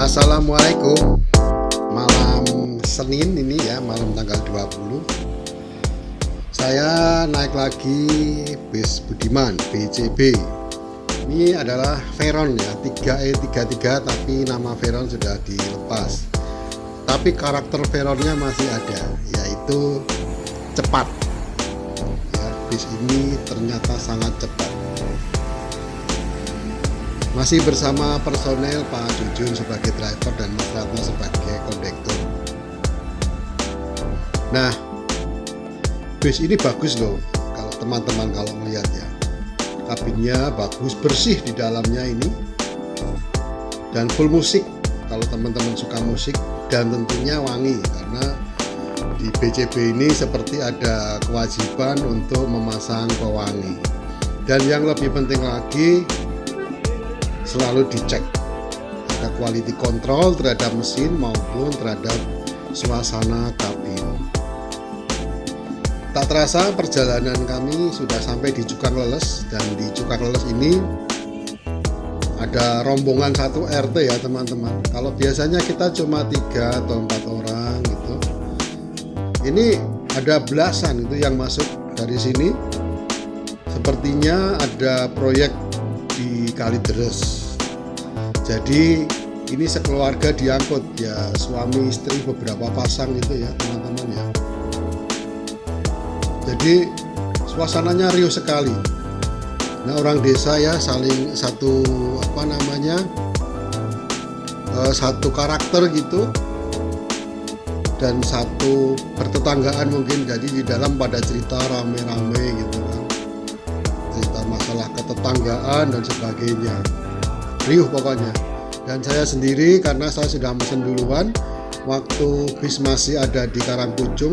Assalamualaikum. Malam Senin ini ya, malam tanggal 20. Saya naik lagi bis Budiman BCB. Ini adalah Veron ya, 3E33, tapi nama Veron sudah dilepas. Tapi karakter Veronnya masih ada, yaitu cepat. Ya, bis ini ternyata sangat cepat. Masih bersama personel Pak Jujun sebagai driver dan Mas Ratna sebagai kondektur. Nah, bis ini bagus loh kalau teman-teman kalau melihat ya. Kabinnya bagus, bersih di dalamnya ini. Dan full musik kalau teman-teman suka musik, dan tentunya wangi karena di BCB ini seperti ada kewajiban untuk memasang pewangi. Dan yang lebih penting lagi, selalu dicek ada quality control terhadap mesin maupun terhadap suasana kabin. Tak terasa perjalanan kami sudah sampai di Cukang Leles, dan di Cukang Leles ini ada rombongan 1 RT ya teman-teman. Kalau biasanya kita cuma 3 atau 4 orang gitu, ini ada belasan itu yang masuk dari sini. Sepertinya ada proyek di Kalideres. Jadi ini sekeluarga diangkut ya, suami istri beberapa pasang itu ya teman-teman ya. Jadi suasananya riuh sekali. Nah, orang desa ya saling satu satu karakter gitu, dan satu bertetanggaan mungkin. Jadi di dalam pada cerita rame-rame gitu kan, cerita masalah ketetanggaan dan sebagainya. Riuh pokoknya. Dan saya sendiri karena saya sudah mesen duluan waktu bis masih ada di Karangpucung,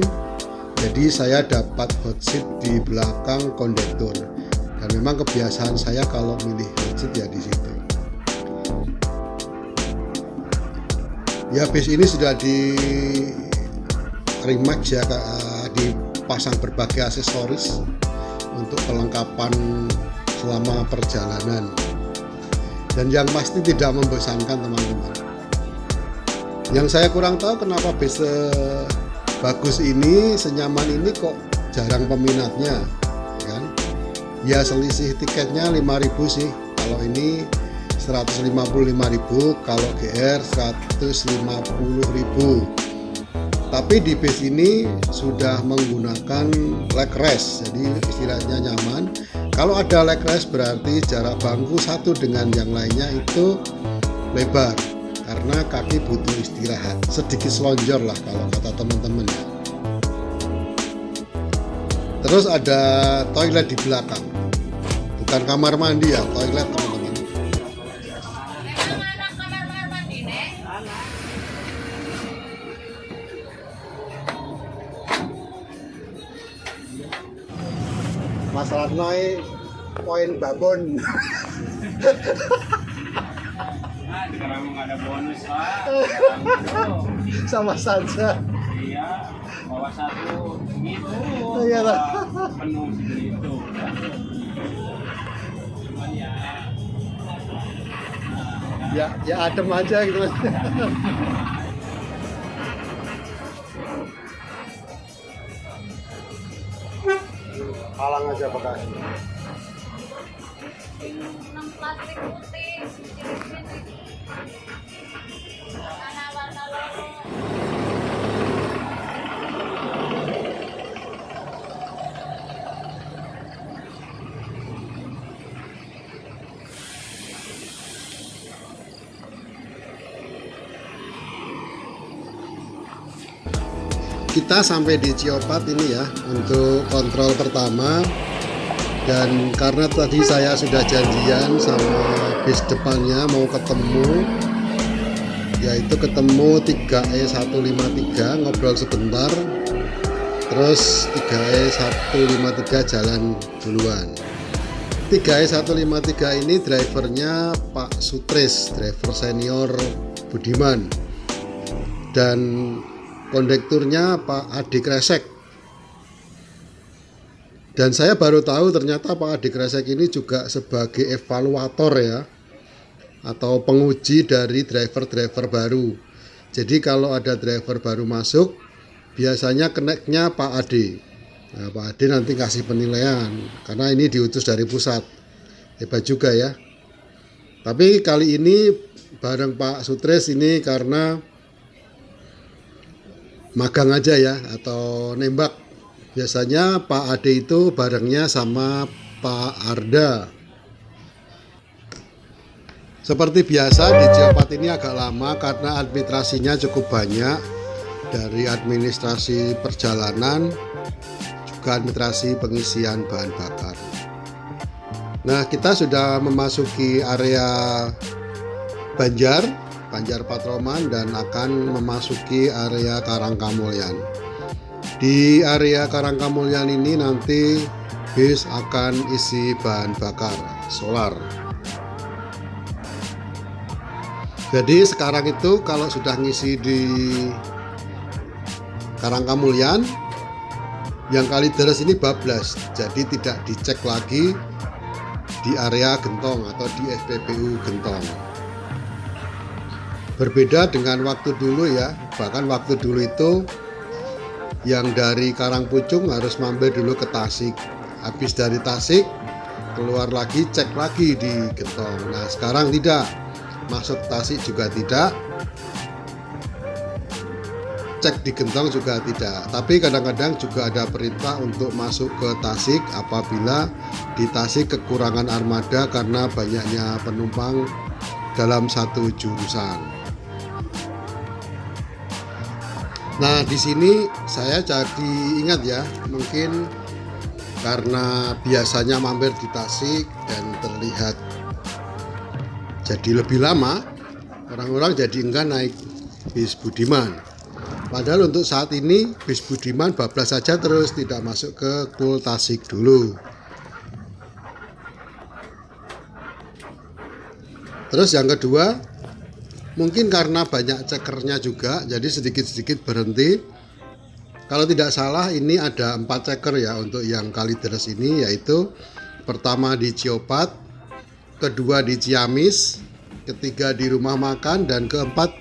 jadi saya dapat hot seat di belakang kondektur. Dan memang kebiasaan saya kalau milih hot seat ya di situ. Ya, bis ini sudah di remax ya, dipasang berbagai aksesoris untuk kelengkapan selama perjalanan. Dan yang pasti tidak membosankan teman-teman. Yang saya kurang tahu kenapa bis bagus ini, senyaman ini kok jarang peminatnya kan. Ya selisih tiketnya 5.000 sih. Kalau ini 155.000, kalau GR 150.000. Tapi di bis ini sudah menggunakan leg rest, jadi istirahatnya nyaman. Kalau ada leg rest berarti jarak bangku satu dengan yang lainnya itu lebar, karena kaki butuh istirahat, sedikit selonjor lah kalau kata teman-teman ya. Terus ada toilet di belakang, bukan kamar mandi ya, toilet teman-teman. Mas Ratna poin babon. Sekarang nggak ada bonus lah. Sama saja. Iya, bawa satu gitu. Iya lah. Penuh segitu. Cuman Ya adem aja gitu. Halang aja bekasnya. Plastik putih, warna loro. Kita sampai di Ciopat ini ya untuk kontrol pertama. Dan karena tadi saya sudah janjian sama bis depannya mau ketemu, yaitu ketemu 3E153, ngobrol sebentar, terus 3E153 jalan duluan. 3E153 ini drivernya Pak Sutris, driver senior Budiman, dan kondekturnya Pak Adi Kresek. Dan saya baru tahu ternyata Pak Adi Kresek ini juga sebagai evaluator ya, atau penguji dari driver-driver baru. Jadi kalau ada driver baru masuk, biasanya connect-nya Pak Ade. Nah, Pak Ade nanti kasih penilaian karena ini diutus dari pusat. Hebat juga ya. Tapi kali ini bareng Pak Sutres ini karena magang aja ya atau nembak. Biasanya Pak Ade itu barengnya sama Pak Arda. Seperti biasa di Geopat ini agak lama karena administrasinya cukup banyak, dari administrasi perjalanan juga administrasi pengisian bahan bakar. Nah, kita sudah memasuki area Banjar Patroman dan akan memasuki area Karangkamulyan. Di area Karangkamulyan ini nanti bis akan isi bahan bakar solar. Jadi sekarang itu kalau sudah ngisi di Karangkamulyan, yang Kalideres ini bablas, jadi tidak dicek lagi di area Gentong atau di SPBU Gentong. Berbeda dengan waktu dulu ya, bahkan waktu dulu itu yang dari Karangpucung harus mampir dulu ke Tasik, habis dari Tasik keluar lagi cek lagi di Gentong. Nah sekarang tidak, masuk Tasik juga tidak, cek di Gentong juga tidak. Tapi kadang-kadang juga ada perintah untuk masuk ke Tasik apabila di Tasik kekurangan armada karena banyaknya penumpang dalam satu jurusan. Nah di sini saya jadi ingat ya, mungkin karena biasanya mampir di Tasik dan terlihat jadi lebih lama, orang-orang jadi enggan naik bis Budiman. Padahal untuk saat ini bis Budiman bablas saja terus, tidak masuk ke Kul Tasik dulu. Terus yang kedua, mungkin karena banyak cekernya juga, jadi sedikit-sedikit berhenti. Kalau tidak salah ini ada 4 ceker ya untuk yang Kalideres ini, yaitu pertama di Geopat, kedua di Ciamis, ketiga di Rumah Makan, dan keempat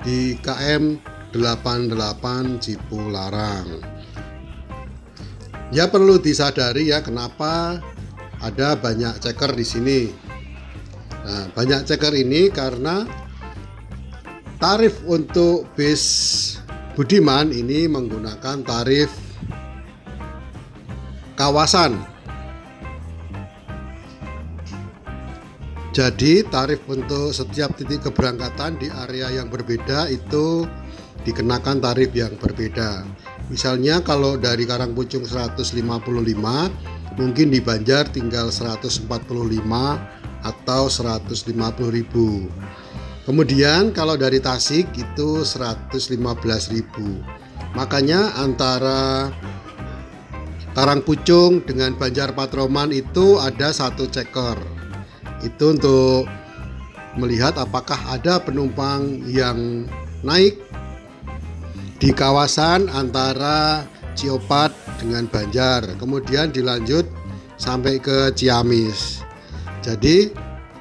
di KM 88 Cipularang. Ya perlu disadari ya kenapa ada banyak ceker di sini. Nah, banyak ceker ini karena tarif untuk bis Budiman ini menggunakan tarif kawasan. Jadi tarif untuk setiap titik keberangkatan di area yang berbeda itu dikenakan tarif yang berbeda. Misalnya kalau dari Karangpucung 155, mungkin di Banjar tinggal 145 atau 150.000. Kemudian kalau dari Tasik itu 115.000. Makanya antara Karangpucung dengan Banjar Patroman itu ada satu ceker. Itu untuk melihat apakah ada penumpang yang naik di kawasan antara Geopat dengan Banjar, kemudian dilanjut sampai ke Ciamis. Jadi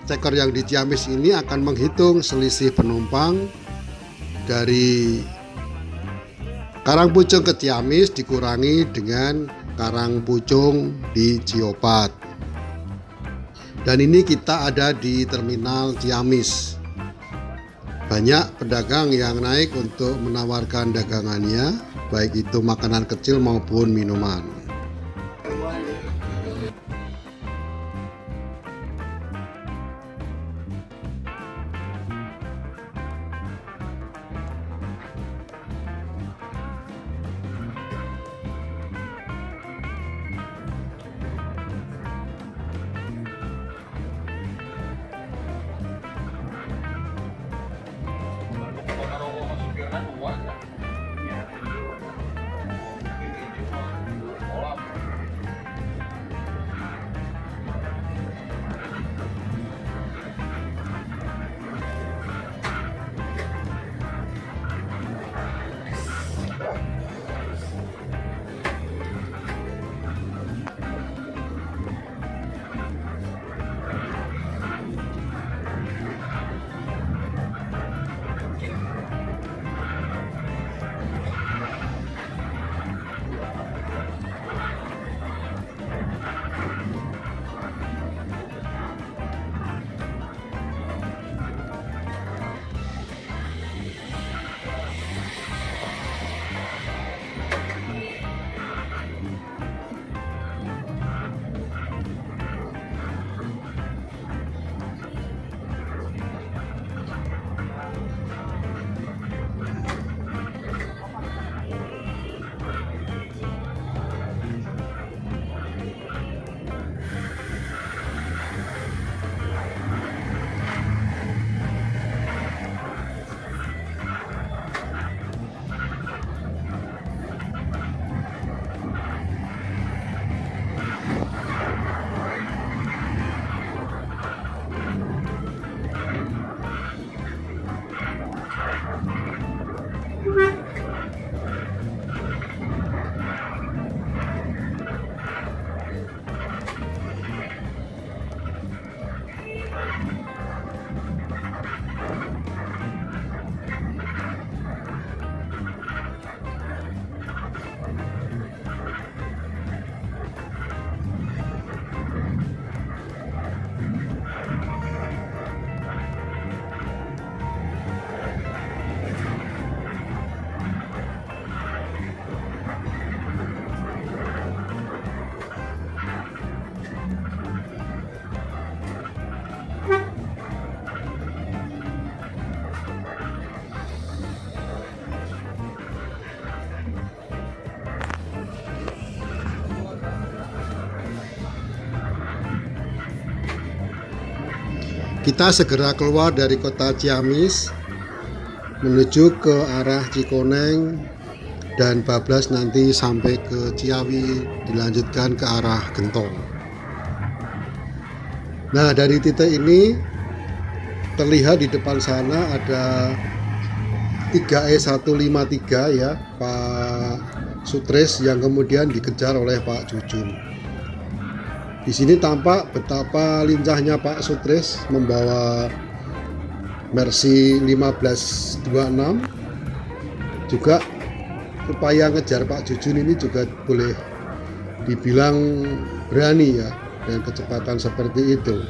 ceker yang di Ciamis ini akan menghitung selisih penumpang dari Karangpucung ke Ciamis dikurangi dengan Karangpucung di Geopat. Dan ini kita ada di terminal Ciamis. Banyak pedagang yang naik untuk menawarkan dagangannya, baik itu makanan kecil maupun minuman. kita segera keluar dari kota Ciamis menuju ke arah Cikoneng dan bablas nanti sampai ke Ciawi, dilanjutkan ke arah Gentong. Nah, dari titik ini terlihat di depan sana ada 3E153 ya, Pak Sutris, yang kemudian dikejar oleh Pak Jujun. Di sini tampak betapa lincahnya Pak Sutris membawa Mercy 1526. Juga upaya ngejar Pak Jujun ini juga boleh dibilang berani ya, dengan kecepatan seperti itu.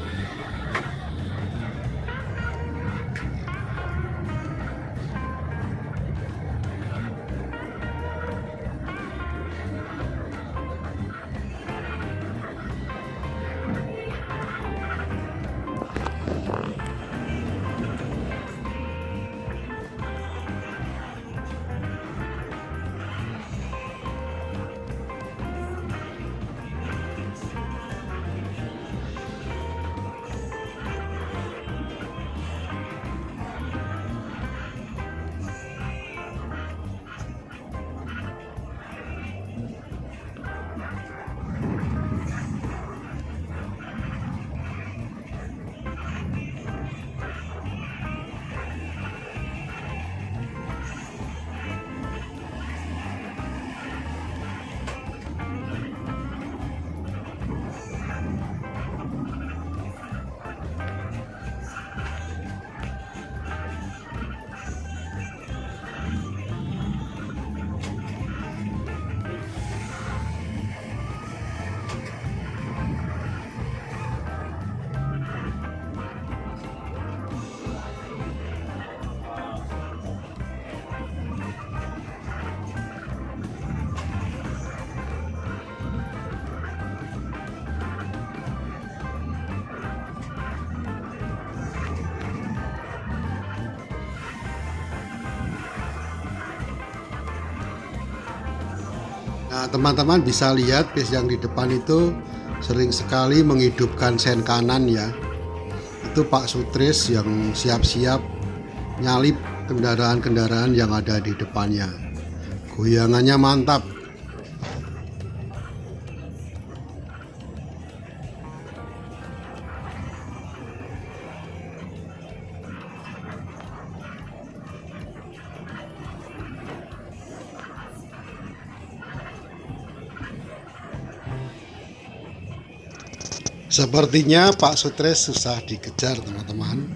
Nah, teman-teman bisa lihat bis yang di depan itu sering sekali menghidupkan sen kanan ya. Itu Pak Sutris yang siap-siap nyalip kendaraan-kendaraan yang ada di depannya. Goyangannya mantap. Sepertinya Pak Sutris susah dikejar, teman-teman.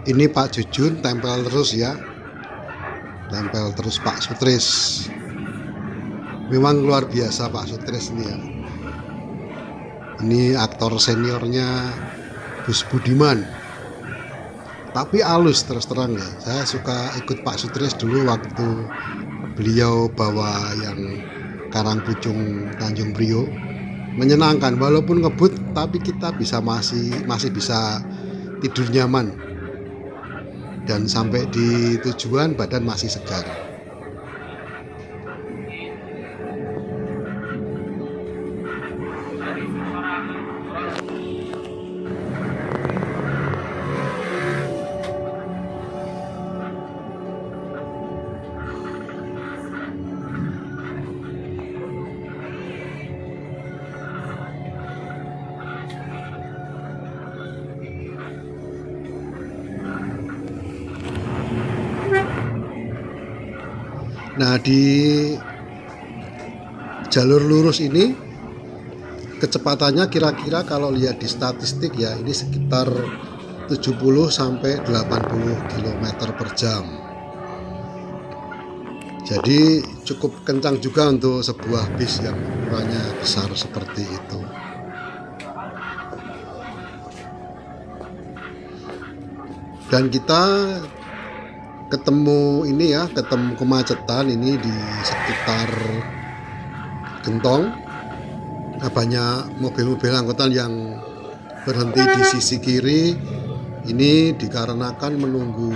Ini Pak Jujun tempel terus ya, tempel terus Pak Sutris. Memang luar biasa Pak Sutris ini ya. Ini aktor seniornya Gus Budiman, tapi halus terus terang ya. Saya suka ikut Pak Sutris dulu waktu beliau bawa yang Karangpucung Tanjung Priok. Menyenangkan, walaupun ngebut tapi kita masih bisa tidur nyaman, dan sampai di tujuan badan masih segar. Nah, di jalur lurus ini kecepatannya kira-kira kalau lihat di statistik ya, ini sekitar 70 sampai 80 km per jam. Jadi cukup kencang juga untuk sebuah bis yang ukurannya besar seperti itu. Dan kita ketemu kemacetan ini di sekitar Gentong. Banyak mobil-mobil angkutan yang berhenti di sisi kiri. Ini dikarenakan menunggu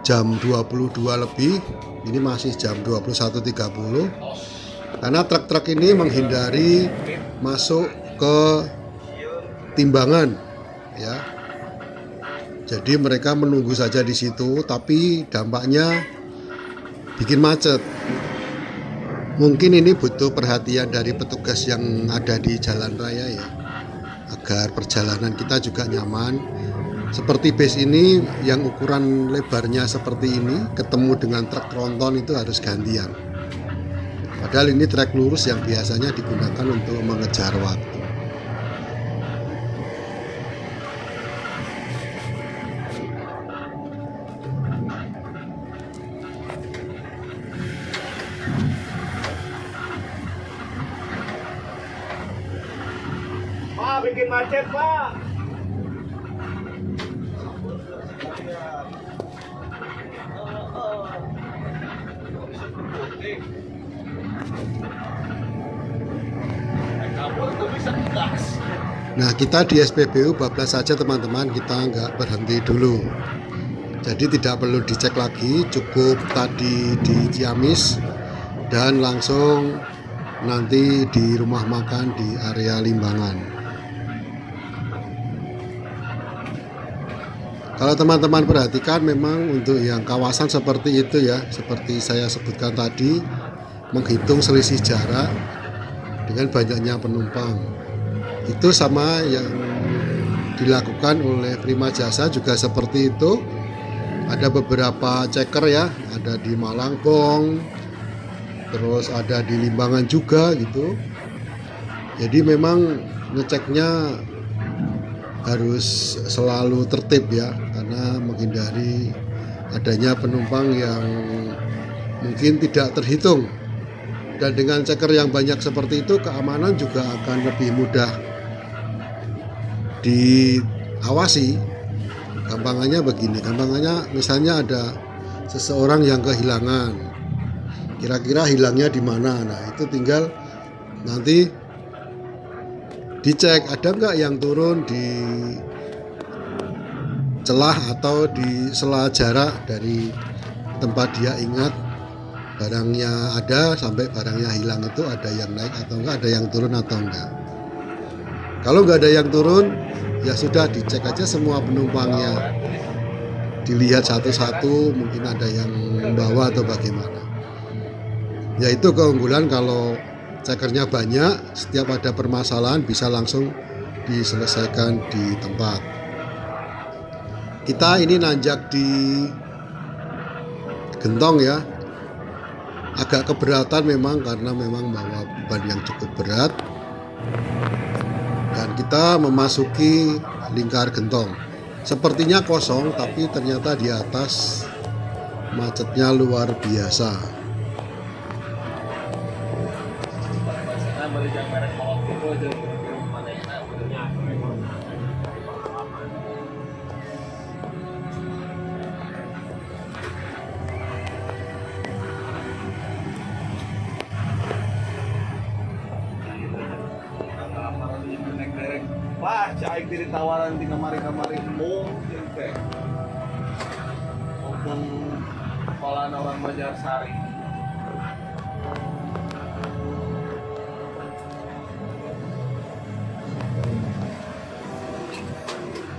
jam 22 lebih. Ini masih jam 21.30. Karena truk-truk ini menghindari masuk ke timbangan ya. Jadi mereka menunggu saja di situ, tapi dampaknya bikin macet. Mungkin ini butuh perhatian dari petugas yang ada di jalan raya ya, agar perjalanan kita juga nyaman. Seperti bis ini yang ukuran lebarnya seperti ini, ketemu dengan truk tronton itu harus gantian. Padahal ini trek lurus yang biasanya digunakan untuk mengejar waktu. Pak, bikin macet, Pak. Nah, kita di SPBU bablas saja teman-teman, kita nggak berhenti dulu. Jadi tidak perlu dicek lagi, cukup tadi di Ciamis dan langsung nanti di rumah makan di area Limbangan. Kalau teman-teman perhatikan, memang untuk yang kawasan seperti itu ya, seperti saya sebutkan tadi, menghitung selisih jarak dengan banyaknya penumpang. Itu sama yang dilakukan oleh Prima Jasa juga seperti itu. Ada beberapa checker ya, ada di Malangpong, terus ada di Limbangan juga gitu. Jadi memang ngeceknya harus selalu tertib ya, karena menghindari adanya penumpang yang mungkin tidak terhitung. Dan dengan checker yang banyak seperti itu, keamanan juga akan lebih mudah diawasi. Gampangannya begini, misalnya ada seseorang yang kehilangan, kira-kira hilangnya di mana. Nah, itu tinggal nanti dicek ada nggak yang turun di celah atau di sela jarak dari tempat dia ingat barangnya ada sampai barangnya hilang, itu ada yang naik atau enggak, ada yang turun atau enggak. Kalau nggak ada yang turun, ya sudah dicek aja semua penumpangnya, dilihat satu-satu, mungkin ada yang membawa atau bagaimana. Ya itu keunggulan kalau cekernya banyak, setiap ada permasalahan bisa langsung diselesaikan di tempat. Kita ini nanjak di Gentong ya, agak keberatan memang karena memang bawa beban yang cukup berat. Dan kita memasuki lingkar Gentong. Sepertinya kosong, tapi ternyata di atas macetnya luar biasa. Wah, cai diri tawaran di kamari-kamari mungkin teh. Maupun sekolahan orang Banjarsari.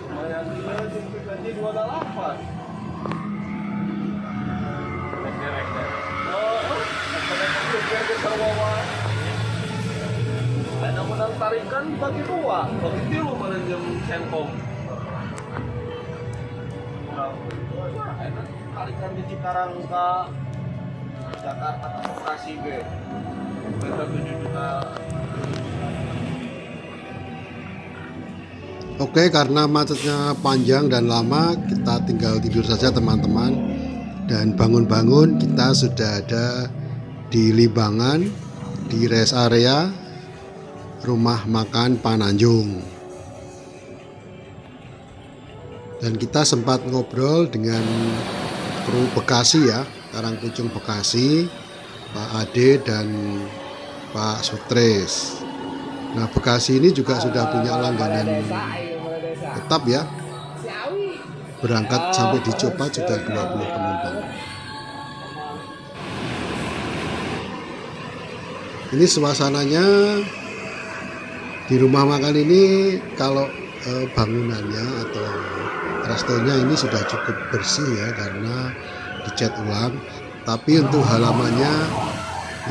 Lumayan gila, jemput gaji 28. Ada menang tarikan bagi dua, bagi tilu mana jam sentong. Tarikan di Cikarang ke Jakarta ke Bekasi ge. Mereka 7 juta. Oke, karena macetnya panjang dan lama, kita tinggal tidur saja teman-teman. Dan bangun-bangun kita sudah ada di Limbangan, di rest area Rumah Makan Pananjung. Dan kita sempat ngobrol dengan kru Bekasi ya, Karangpucung Bekasi, Pak Ade dan Pak Sutris. Nah, Bekasi ini juga sudah punya langganan tetap ya. Berangkat sampai di Copa sudah 20 penumpang. Ini suasananya di rumah makan ini, kalau bangunannya atau restonya ini sudah cukup bersih ya, karena dicat ulang. Tapi untuk halamannya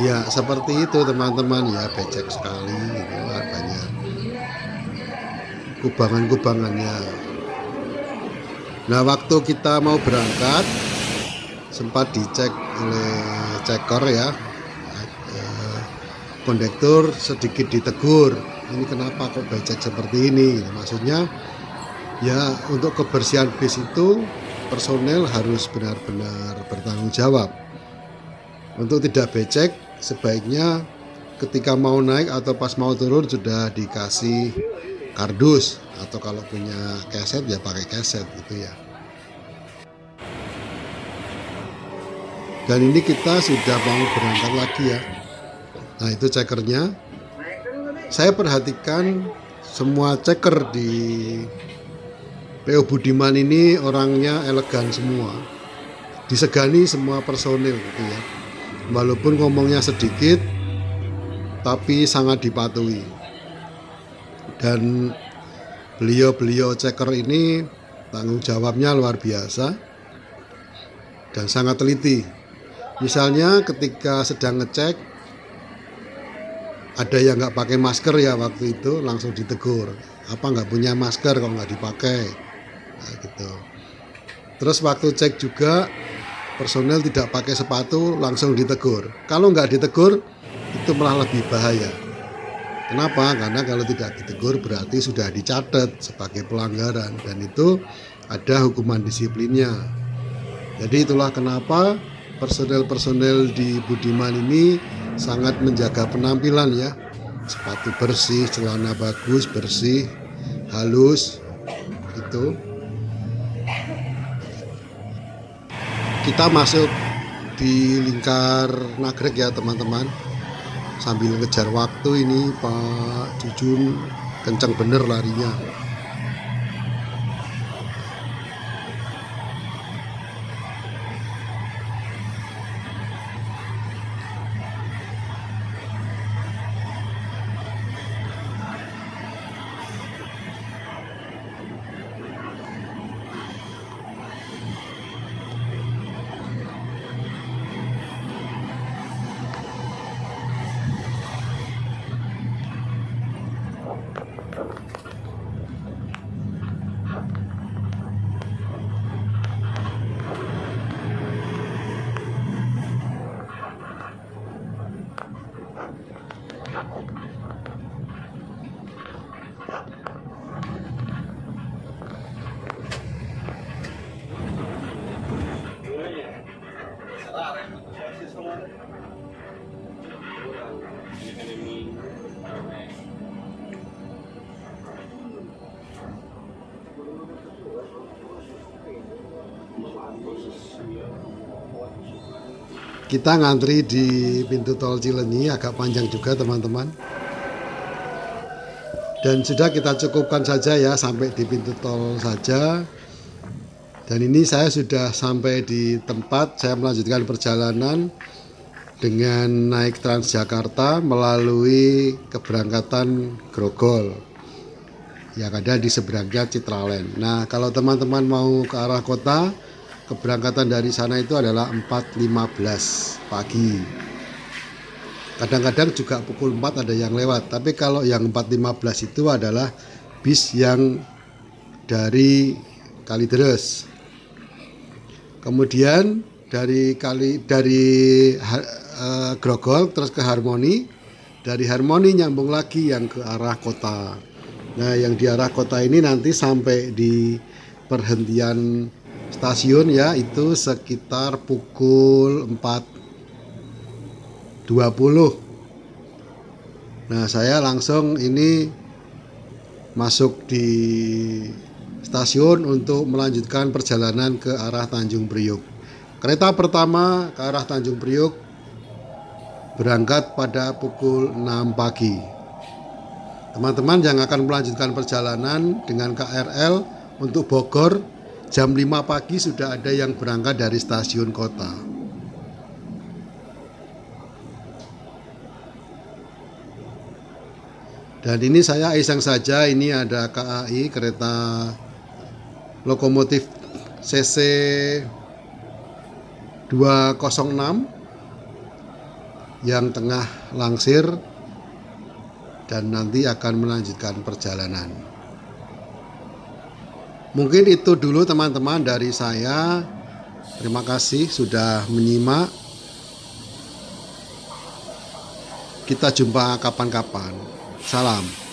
ya seperti itu teman-teman ya, becek sekali gitu, banyak kubangan-kubangannya. Nah, waktu kita mau berangkat sempat dicek oleh cekor ya, kondektur sedikit ditegur, ini kenapa kok becek seperti ini. Maksudnya ya, untuk kebersihan bis itu personel harus benar-benar bertanggung jawab. Untuk tidak becek, sebaiknya ketika mau naik atau pas mau turun sudah dikasih kardus, atau kalau punya keset ya pakai keset gitu ya. Dan ini kita sudah mau berangkat lagi ya. Nah, itu cekernya. Saya perhatikan semua ceker di PO Budiman ini orangnya elegan semua, disegani semua personil gitu ya. Walaupun ngomongnya sedikit, tapi sangat dipatuhi. Dan beliau-beliau ceker ini tanggung jawabnya luar biasa dan sangat teliti. Misalnya ketika sedang ngecek, ada yang nggak pakai masker ya, waktu itu langsung ditegur, apa nggak punya masker kalau nggak dipakai, nah, gitu. Terus waktu cek juga personel tidak pakai sepatu, langsung ditegur. Kalau nggak ditegur itu malah lebih bahaya. Kenapa? Karena kalau tidak ditegur berarti sudah dicatat sebagai pelanggaran, dan itu ada hukuman disiplinnya. Jadi itulah kenapa personel-personel di Budiman ini sangat menjaga penampilan ya. Sepatu bersih, celana bagus, bersih, halus gitu. Kita masuk di lingkar Nagrek ya teman-teman. Sambil ngejar waktu ini Pak Jujun kencang bener larinya. Kita ngantri di pintu tol Cilenyi agak panjang juga teman-teman. Dan sudah kita cukupkan saja ya sampai di pintu tol saja. Dan ini saya sudah sampai di tempat, saya melanjutkan perjalanan dengan naik Transjakarta melalui keberangkatan Grogol yang ada di seberangnya Citraland. Nah, kalau teman-teman mau ke arah kota, keberangkatan dari sana itu adalah 4.15 pagi. Kadang-kadang juga pukul 4 ada yang lewat, tapi kalau yang 4.15 itu adalah bis yang dari Kalideres. Kemudian dari Grogol terus ke Harmoni, dari Harmoni nyambung lagi yang ke arah kota. Nah, yang di arah kota ini nanti sampai di perhentian stasiun ya, itu sekitar pukul 4.20. Nah, saya langsung ini masuk di stasiun untuk melanjutkan perjalanan ke arah Tanjung Priok. Kereta pertama ke arah Tanjung Priok berangkat pada pukul 6 pagi. Teman-teman yang akan melanjutkan perjalanan dengan KRL untuk Bogor, jam 5 pagi sudah ada yang berangkat dari stasiun kota. Dan ini saya iseng saja, ini ada KAI, kereta lokomotif CC 206 yang tengah langsir dan nanti akan melanjutkan perjalanan. Mungkin itu dulu teman-teman dari saya. Terima kasih sudah menyimak. Kita jumpa kapan-kapan. Salam.